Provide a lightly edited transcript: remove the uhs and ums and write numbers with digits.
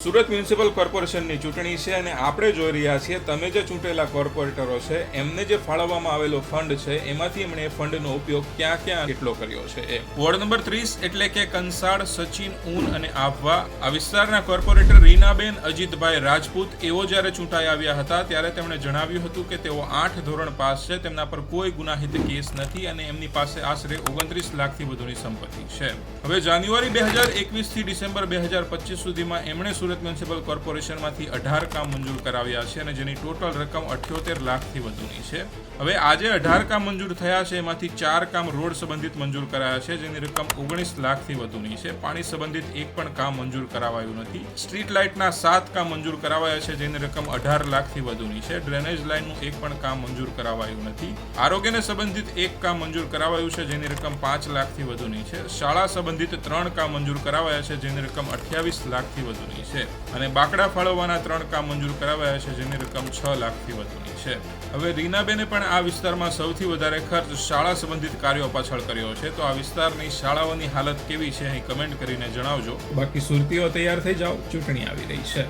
Surat municipal કોર્પોરેશનની ચૂંટણી છે અને આપણે જોઈ રહ્યા છીએ તમે જે ચૂંટેલા કોર્પોરેટરો છે એમને જે ફાળવવામાં આવેલો ફંડ છે એમાંથી એમણે એ ફંડનો ઉપયોગ ક્યાં ક્યાં કેટલો કર્યો છે એ વોર્ડ નંબર 30 એટલે કે કંસાળ, સચિન, ઊન અને આહવા આ વિસ્તારના કોર્પોરેટર રીનાબેન અજીતભાઈ રાજપૂત એવો જ્યારે ચૂંટાઈ આવ્યા હતા ત્યારે તેમણે જણાવ્યું હતું કે તેઓ 8 ધોરણ પાસ છે, તેમના પર કોઈ ગુનાહિત કેસ નથી અને એમની પાસે આશરે 29 લાખથી વધુની સંપત્તિ છે. હવે જાન્યુઆરી 2021 થી ડિસેમ્બર 2025 સુધીમાં એમણે સુરત મ્યુનિસિપલ કોર્પોરેશનમાંથી 18 કામ મંજૂર કરાવ્યા છે અને જેની ટોટલ રકમ 78 લાખથી વધુની છે. હવે આજે 18 કામ મંજૂર થયા છે એમાંથી 4 કામ રોડ સંબંધિત મંજૂર કરાયા છે જેની રકમ 19 લાખથી વધુની છે. પાણી સંબંધિત એક પણ કામ મંજૂર કરાવાયું નથી. સ્ટ્રીટ લાઇટના 7 કામ મંજૂર કરાવાયા છે જેની રકમ 18 લાખથી વધુની છે. ડ્રેનેજ લાઇનનું એક પણ કામ મંજૂર કરાવાયું નથી. આરોગ્યને સંબંધિત એક કામ મંજૂર કરાવાયું છે જેની રકમ 5 લાખથી વધુની છે. શાળા સંબંધિત 3 કામ મંજૂર કરાવાયા છે જેની રકમ 28 લાખથી વધુની છે અને બાકડા ફાળવવાના 3 કામ મંજૂર કરાવાયા છે જેની રકમ 6 લાખથી વધુની છે. હવે રીનાબેને પણ આ વિસ્તારમાં સૌથી વધારે ખર્ચ શાળા સંબંધિત કાર્યો પાછળ કર્યો છે. તો આ વિસ્તારની શાળાઓની હાલત કેવી છે અહીં કમેન્ટ કરીને જણાવજો. બાકી સુરતીઓ તૈયાર થઈ જાઓ, ચૂંટણી આવી રહી છે.